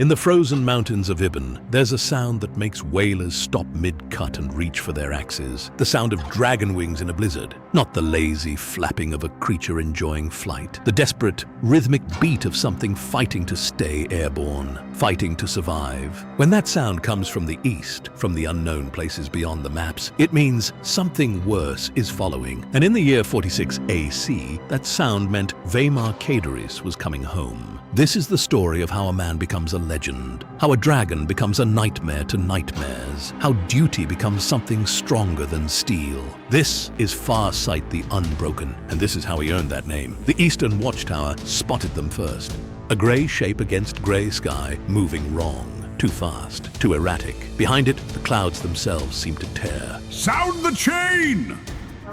In the frozen mountains of Ibben, there's a sound that makes whalers stop mid-cut and reach for their axes. The sound of dragon wings in a blizzard, not the lazy flapping of a creature enjoying flight. The desperate, rhythmic beat of something fighting to stay airborne, fighting to survive. When that sound comes from the east, from the unknown places beyond the maps, it means something worse is following. And in the year 46 AC, that sound meant Vaemar Qhaedorys was coming home. This is the story of how a man becomes a legend, how a dragon becomes a nightmare to nightmares, how duty becomes something stronger than steel. This is Farsight the Unbroken, and this is how he earned that name. The Eastern Watchtower spotted them first. A grey shape against grey sky, moving wrong. Too fast, too erratic. Behind it, the clouds themselves seem to tear. Sound the chain!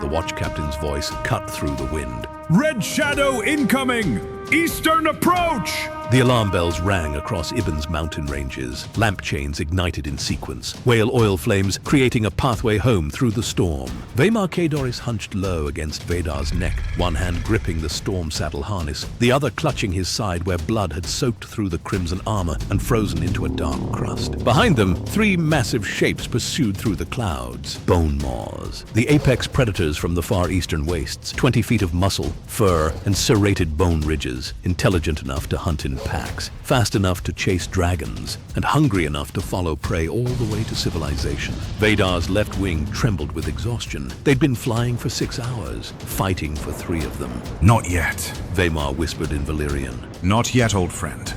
The watch captain's voice cut through the wind. Red shadow incoming! Eastern approach! The alarm bells rang across Ibben's mountain ranges. Lamp chains ignited in sequence, whale oil flames creating a pathway home through the storm. Vaemar Qhaedorys hunched low against Vadar's neck, one hand gripping the storm saddle harness, the other clutching his side where blood had soaked through the crimson armor and frozen into a dark crust. Behind them, three massive shapes pursued through the clouds. Bone maws, the apex predators from the far eastern wastes, 20 feet of muscle, fur, and serrated bone ridges, intelligent enough to hunt in packs, fast enough to chase dragons, and hungry enough to follow prey all the way to civilization. Vadar's left wing trembled with exhaustion. They'd been flying for 6 hours, fighting for 3 of them. Not yet. Vaemar whispered in Valyrian. Not yet, old friend.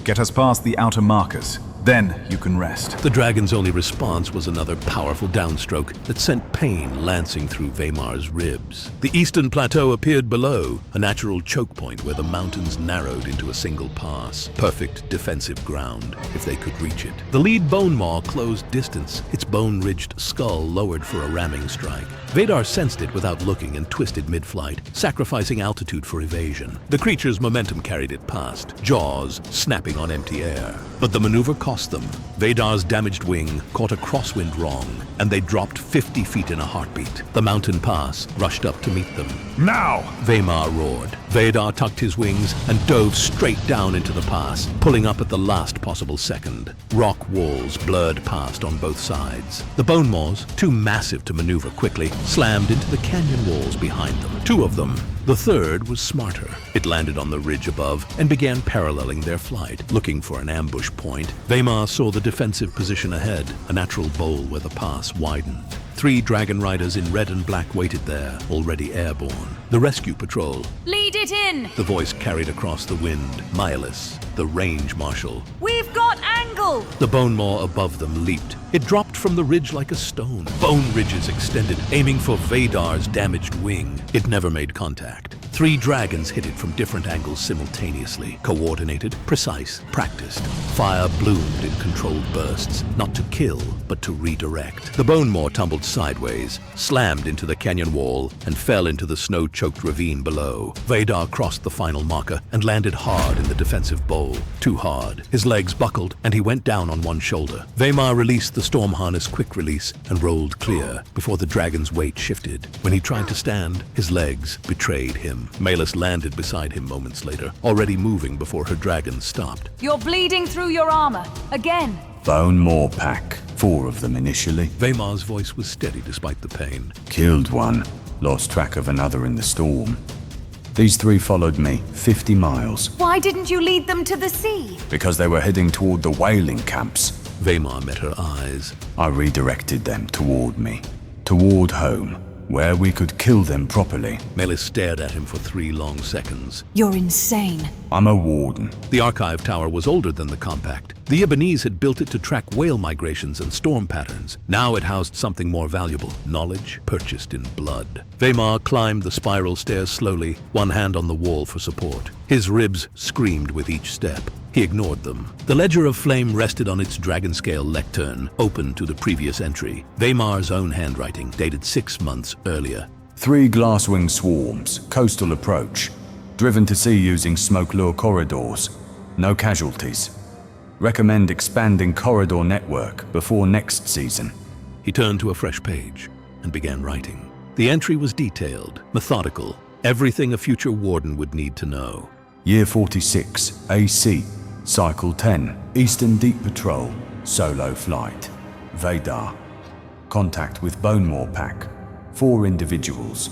Get us past the outer markers. Then you can rest. The dragon's only response was another powerful downstroke that sent pain lancing through Vaemar's ribs. The eastern plateau appeared below, a natural choke point where the mountains narrowed into a single pass. Perfect defensive ground, if they could reach it. The lead bone maw closed distance, its bone-ridged skull lowered for a ramming strike. Vadar sensed it without looking and twisted mid-flight, sacrificing altitude for evasion. The creature's momentum carried it past, jaws snapping on empty air. But the maneuver cost them. Vadar's damaged wing caught a crosswind wrong, and they dropped 50 feet in a heartbeat. The mountain pass rushed up to meet them. Now! Vaemar roared. Vadar tucked his wings and dove straight down into the pass, pulling up at the last possible second. Rock walls blurred past on both sides. The bone maws, too massive to maneuver quickly, slammed into the canyon walls behind them. 2 of them. The third was smarter. It landed on the ridge above and began paralleling their flight, looking for an ambush point. Vaemar saw the defensive position ahead, a natural bowl where the pass widened. 3 dragon riders in red and black waited there, already airborne. The rescue patrol. Lead it in! The voice carried across the wind. Mylus, the range marshal. We've got angle! The bone maw above them leaped. It dropped from the ridge like a stone. Bone ridges extended, aiming for Vadar's damaged wing. It never made contact. 3 dragons hit it from different angles simultaneously. Coordinated, precise, practiced. Fire bloomed in controlled bursts, not to kill, but to redirect. The bone maw tumbled sideways, slammed into the canyon wall, and fell into the snow-choked ravine below. Vadar crossed the final marker and landed hard in the defensive bowl. Too hard. His legs buckled, and he went down on one shoulder. Vaemar released the storm harness quick release and rolled clear before the dragon's weight shifted. When he tried to stand, his legs betrayed him. Mylus landed beside him moments later, already moving before her dragon stopped. You're bleeding through your armor. Again. Bone maw pack. 4 of them initially. Vaemar's voice was steady despite the pain. Killed one. Lost track of another in the storm. These 3 followed me, 50 miles. Why didn't you lead them to the sea? Because they were heading toward the whaling camps. Vaemar met her eyes. I redirected them toward me. Toward home, where we could kill them properly. Mylus stared at him for 3 long seconds. You're insane. I'm a warden. The archive tower was older than the compact. The Ibbenese had built it to track whale migrations and storm patterns. Now it housed something more valuable, knowledge purchased in blood. Vaemar climbed the spiral stairs slowly, one hand on the wall for support. His ribs screamed with each step. He ignored them. The ledger of flame rested on its dragon-scale lectern, open to the previous entry. Vaemar's own handwriting, dated 6 months earlier. 3 glasswing swarms, coastal approach. Driven to sea using smoke lure corridors. No casualties. Recommend expanding corridor network before next season. He turned to a fresh page and began writing. The entry was detailed, methodical, everything a future warden would need to know. Year 46, AC. Cycle 10. Eastern Deep Patrol. Solo flight. Vaemar. Contact with Vaemar Pack. 4 individuals.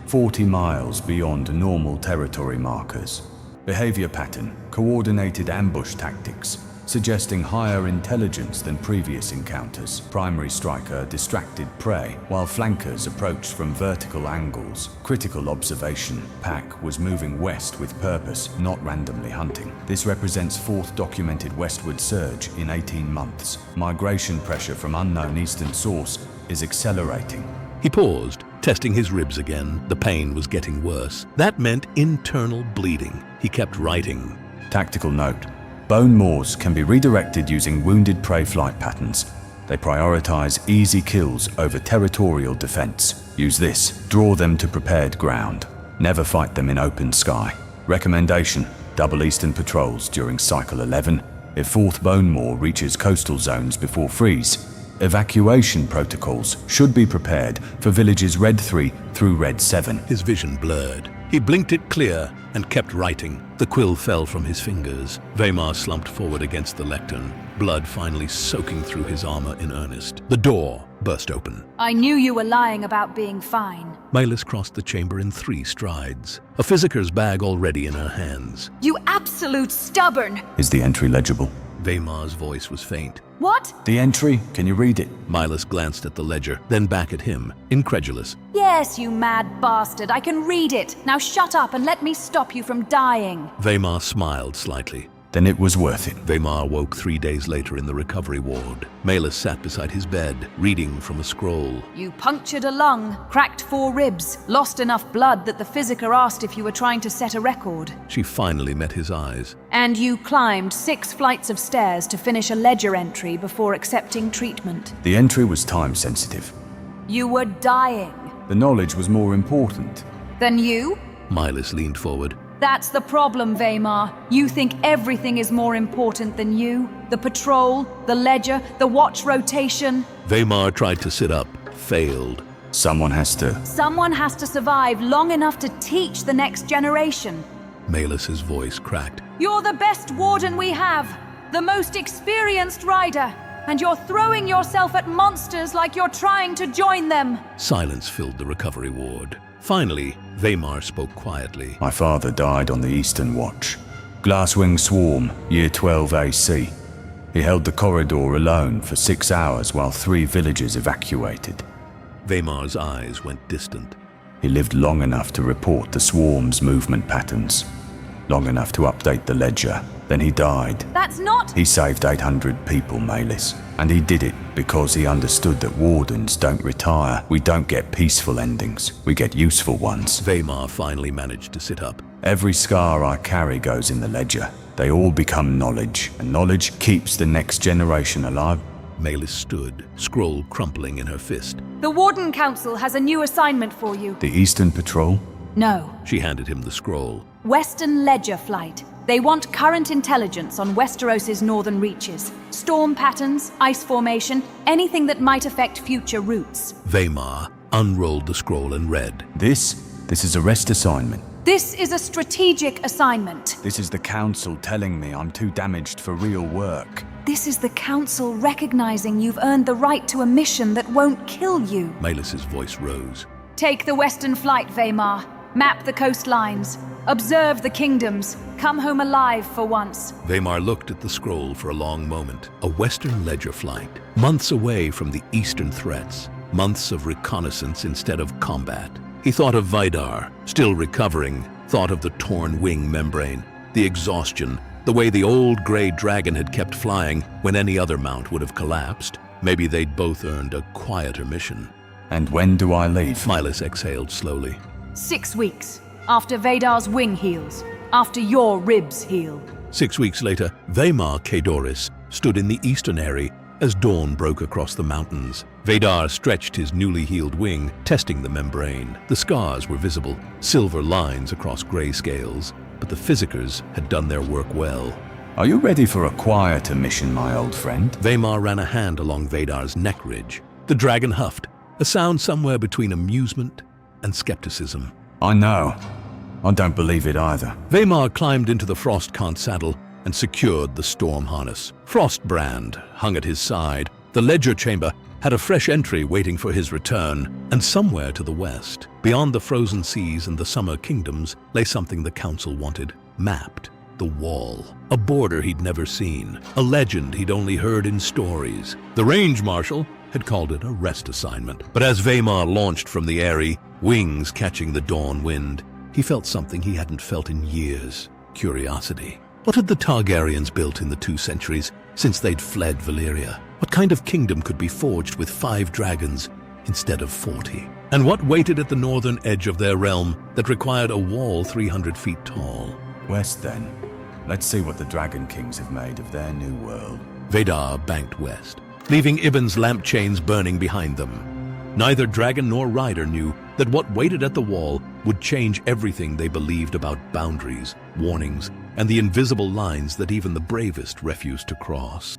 40 miles beyond normal territory markers. Behavior pattern. Coordinated ambush tactics, suggesting higher intelligence than previous encounters. Primary striker distracted prey, while flankers approached from vertical angles. Critical observation. Pack was moving west with purpose, not randomly hunting. This represents 4th documented westward surge in 18 months. Migration pressure from unknown eastern source is accelerating. He paused, testing his ribs again. The pain was getting worse. That meant internal bleeding. He kept writing. Tactical note. Bone maws can be redirected using wounded prey flight patterns. They prioritize easy kills over territorial defense. Use this. Draw them to prepared ground. Never fight them in open sky. Recommendation. Double eastern patrols during cycle 11. If 4th bone maw reaches coastal zones before freeze, evacuation protocols should be prepared for villages Red 3 through Red 7. His vision blurred. He blinked it clear and kept writing. The quill fell from his fingers. Vaemar slumped forward against the lectern, blood finally soaking through his armor in earnest. The door burst open. I knew you were lying about being fine. Mylis crossed the chamber in 3 strides, a physiker's bag already in her hands. You absolute stubborn! Is the entry legible? Vaemar's voice was faint. What? The entry? Can you read it? Mylis glanced at the ledger, then back at him, incredulous. Yes, you mad bastard. I can read it. Now shut up and let me stop you from dying. Vaemar smiled slightly. Then it was worth it. Vaemar woke 3 days later in the recovery ward. Mylis sat beside his bed, reading from a scroll. You punctured a lung, cracked 4 ribs, lost enough blood that the physiker asked if you were trying to set a record. She finally met his eyes. And you climbed 6 flights of stairs to finish a ledger entry before accepting treatment. The entry was time sensitive. You were dying. The knowledge was more important. Than you? Mylis leaned forward. That's the problem, Vaemar. You think everything is more important than you. The patrol, the ledger, the watch rotation. Vaemar tried to sit up, failed. Someone has to survive long enough to teach the next generation. Mylis's voice cracked. You're the best warden we have, the most experienced rider, and you're throwing yourself at monsters like you're trying to join them. Silence filled the recovery ward. Finally, Vaemar spoke quietly. My father died on the Eastern Watch. Glasswing Swarm, Year 12 AC. He held the corridor alone for 6 hours while 3 villages evacuated. Vaemar's eyes went distant. He lived long enough to report the swarm's movement patterns. Long enough to update the ledger. Then he died. That's not... He saved 800 people, Mylis. And he did it because he understood that wardens don't retire. We don't get peaceful endings. We get useful ones. Vaemar finally managed to sit up. Every scar I carry goes in the ledger. They all become knowledge, and knowledge keeps the next generation alive. Mylis stood, scroll crumpling in her fist. The Warden Council has a new assignment for you. The Eastern Patrol? No. She handed him the scroll. Western Ledger Flight. They want current intelligence on Westeros' northern reaches. Storm patterns, ice formation, anything that might affect future routes. Vaemar unrolled the scroll and read. This is a rest assignment. This is a strategic assignment. This is the Council telling me I'm too damaged for real work. This is the Council recognizing you've earned the right to a mission that won't kill you. Mylis's voice rose. Take the Western Flight, Vaemar. Map the coastlines. Observe the kingdoms. Come home alive for once. Vaemar looked at the scroll for a long moment. A Western Ledger Flight. Months away from the Eastern threats. Months of reconnaissance instead of combat. He thought of Vidar, still recovering. Thought of the torn wing membrane. The exhaustion. The way the old gray dragon had kept flying when any other mount would have collapsed. Maybe they'd both earned a quieter mission. And when do I leave? Mylis exhaled slowly. 6 weeks. After Vadar's wing heals. After your ribs heal. 6 weeks later, Vaemar Qhaedorys stood in the eastern area as dawn broke across the mountains. Vaemar stretched his newly healed wing, testing the membrane. The scars were visible, silver lines across gray scales, but the physicers had done their work well. Are you ready for a quieter mission, my old friend? Vaemar ran a hand along Vadar's neck ridge. The dragon huffed, a sound somewhere between amusement and skepticism. I know. I don't believe it either. Vaemar climbed into the Frostcant saddle and secured the storm harness. Frostbrand hung at his side. The ledger chamber had a fresh entry waiting for his return, and somewhere to the west, beyond the frozen seas and the summer kingdoms, lay something the council wanted, mapped. The Wall. A border he'd never seen, a legend he'd only heard in stories. The range marshal had called it a rest assignment, but as Vaemar launched from the eyrie, wings catching the dawn wind, he felt something he hadn't felt in years: curiosity. What had the Targaryens built in the 2 centuries since they'd fled Valyria? What kind of kingdom could be forged with 5 dragons instead of 40? And what waited at the northern edge of their realm that required a wall 300 feet tall? West then. Let's see what the Dragon Kings have made of their new world. Vaemar banked west, leaving Ibben's lamp chains burning behind them. Neither dragon nor rider knew that what waited at the wall would change everything they believed about boundaries, warnings, and the invisible lines that even the bravest refused to cross.